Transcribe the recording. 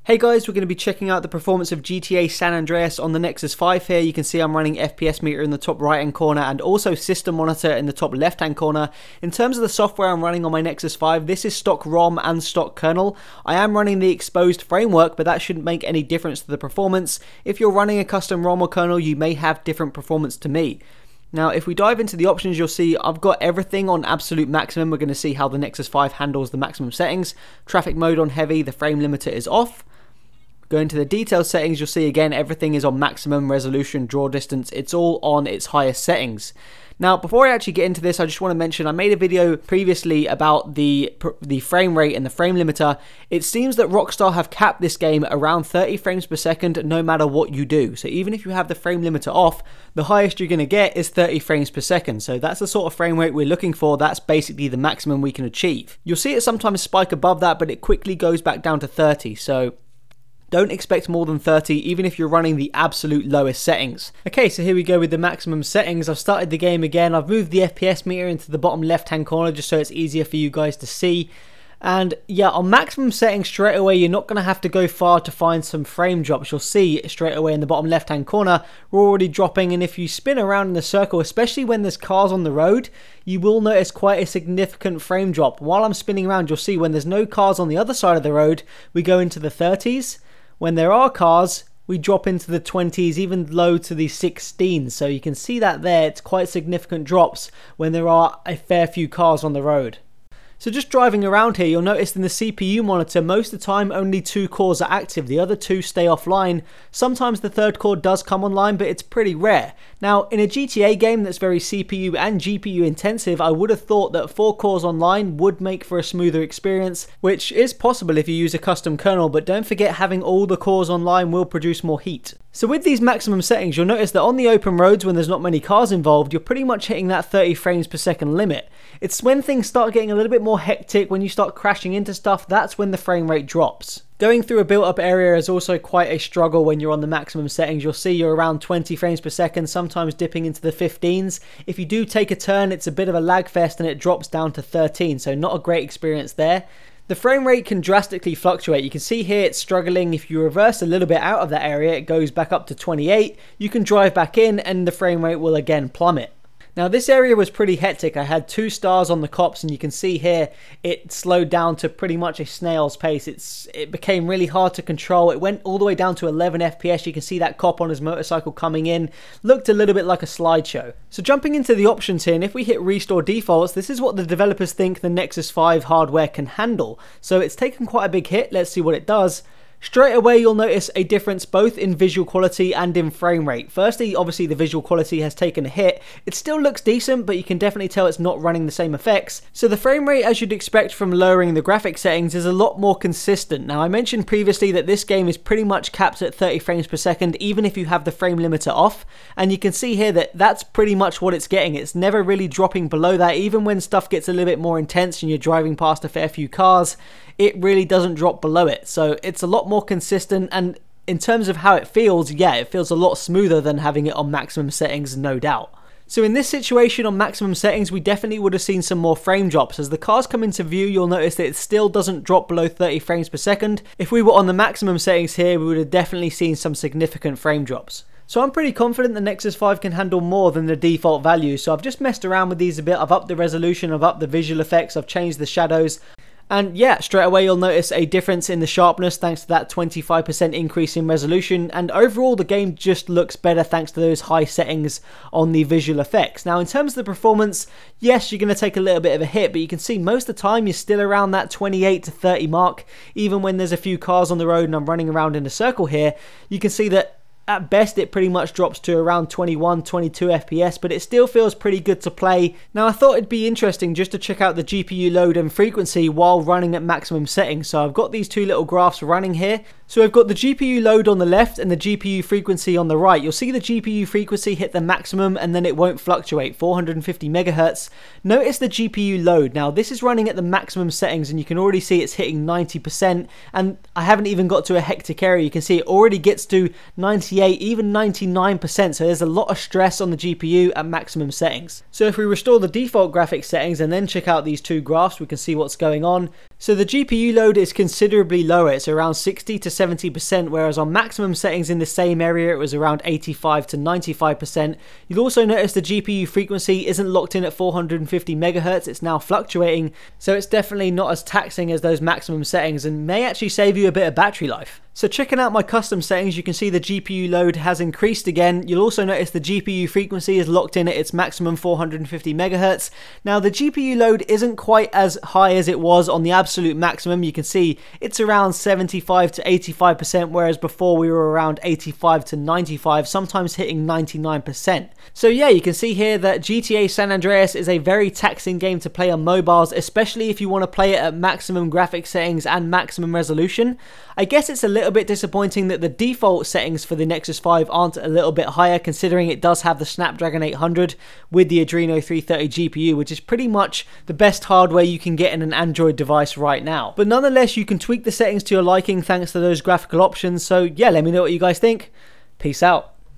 Hey guys, we're going to be checking out the performance of GTA San Andreas on the Nexus 5 here. You can see I'm running FPS meter in the top right hand corner and also system monitor in the top left hand corner. In terms of the software I'm running on my Nexus 5, this is stock ROM and stock kernel. I am running the exposed framework, but that shouldn't make any difference to the performance. If you're running a custom ROM or kernel, you may have different performance to me. Now, if we dive into the options, you'll see I've got everything on absolute maximum. We're going to see how the Nexus 5 handles the maximum settings. Traffic mode on heavy, the frame limiter is off. Go into the detailed settings, you'll see again everything is on maximum resolution, draw distance, it's all on its highest settings. Now, before I actually get into this, I just want to mention I made a video previously about the frame rate and the frame limiter. It seems that Rockstar have capped this game around 30 frames per second no matter what you do. So even if you have the frame limiter off, the highest you're going to get is 30 frames per second. So that's the sort of frame rate we're looking for. That's basically the maximum we can achieve. You'll see it sometimes spike above that, but it quickly goes back down to 30. So don't expect more than 30, even if you're running the absolute lowest settings. Okay, so here we go with the maximum settings. I've started the game again. I've moved the FPS meter into the bottom left-hand corner just so it's easier for you guys to see. And yeah, on maximum settings straight away, you're not going to have to go far to find some frame drops. You'll see straight away in the bottom left-hand corner, we're already dropping. And if you spin around in a circle, especially when there's cars on the road, you will notice quite a significant frame drop. While I'm spinning around, you'll see when there's no cars on the other side of the road, we go into the 30s. When there are cars, we drop into the 20s, even low to the 16s. So you can see that there, it's quite significant drops when there are a fair few cars on the road. So just driving around here, you'll notice in the CPU monitor, most of the time only 2 cores are active. The other 2 stay offline. Sometimes the third core does come online, but it's pretty rare. Now, in a GTA game that's very CPU and GPU intensive, I would have thought that 4 cores online would make for a smoother experience, which is possible if you use a custom kernel, but don't forget having all the cores online will produce more heat. So with these maximum settings, you'll notice that on the open roads when there's not many cars involved, you're pretty much hitting that 30 frames per second limit. It's when things start getting a little bit more hectic, when you start crashing into stuff, that's when the frame rate drops. Going through a built-up area is also quite a struggle when you're on the maximum settings. You'll see you're around 20 frames per second, sometimes dipping into the 15s. If you do take a turn, it's a bit of a lag fest and it drops down to 13, so not a great experience there. The frame rate can drastically fluctuate. You can see here it's struggling. If you reverse a little bit out of that area, it goes back up to 28. You can drive back in and the frame rate will again plummet. Now this area was pretty hectic. I had 2 stars on the cops and you can see here it slowed down to pretty much a snail's pace. It became really hard to control. It went all the way down to 11 FPS. You can see that cop on his motorcycle coming in. Looked a little bit like a slideshow. So jumping into the options here, and if we hit restore defaults, this is what the developers think the Nexus 5 hardware can handle. So it's taken quite a big hit. Let's see what it does. Straight away you'll notice a difference both in visual quality and in frame rate. Firstly, obviously the visual quality has taken a hit. It still looks decent, but you can definitely tell it's not running the same effects. So the frame rate, as you'd expect from lowering the graphic settings, is a lot more consistent. Now I mentioned previously that this game is pretty much capped at 30 frames per second even if you have the frame limiter off, and you can see here that that's pretty much what it's getting. It's never really dropping below that. Even when stuff gets a little bit more intense and you're driving past a fair few cars, it really doesn't drop below it. So it's a lot more consistent, and in terms of how it feels, yeah, it feels a lot smoother than having it on maximum settings, no doubt. So in this situation on maximum settings, we definitely would have seen some more frame drops. As the cars come into view, you'll notice that it still doesn't drop below 30 frames per second. If we were on the maximum settings here, we would have definitely seen some significant frame drops. So I'm pretty confident the Nexus 5 can handle more than the default value. So I've just messed around with these a bit. I've upped the resolution, I've upped the visual effects, I've changed the shadows. And yeah, straight away you'll notice a difference in the sharpness thanks to that 25% increase in resolution, and overall the game just looks better thanks to those high settings on the visual effects. Now in terms of the performance, yes, you're going to take a little bit of a hit, but you can see most of the time you're still around that 28 to 30 mark. Even when there's a few cars on the road and I'm running around in a circle here, you can see that at best, it pretty much drops to around 21, 22 FPS, but it still feels pretty good to play. Now, I thought it'd be interesting just to check out the GPU load and frequency while running at maximum settings. So I've got these 2 little graphs running here. So I've got the GPU load on the left and the GPU frequency on the right. You'll see the GPU frequency hit the maximum and then it won't fluctuate, 450 megahertz. Notice the GPU load. Now, this is running at the maximum settings and you can already see it's hitting 90%, and I haven't even got to a hectic area. You can see it already gets to 98, even 99%. So there's a lot of stress on the GPU at maximum settings. So if we restore the default graphics settings and then check out these 2 graphs, we can see what's going on. So the GPU load is considerably lower, it's around 60 to 70%, whereas on maximum settings in the same area it was around 85 to 95%. You'll also notice the GPU frequency isn't locked in at 450 MHz, it's now fluctuating, so it's definitely not as taxing as those maximum settings and may actually save you a bit of battery life. So checking out my custom settings, you can see the GPU load has increased again. You'll also notice the GPU frequency is locked in at its maximum 450 MHz. Now the GPU load isn't quite as high as it was on the absolute maximum. You can see it's around 75 to 85%, whereas before we were around 85 to 95, sometimes hitting 99%. So yeah, you can see here that GTA San Andreas is a very taxing game to play on mobiles, especially if you want to play it at maximum graphics settings and maximum resolution. I guess it's a little bit disappointing that the default settings for the Nexus 5 aren't a little bit higher, considering it does have the Snapdragon 800 with the Adreno 330 GPU, which is pretty much the best hardware you can get in an Android device right now. But nonetheless, you can tweak the settings to your liking thanks to those graphical options. So yeah, let me know what you guys think. Peace out.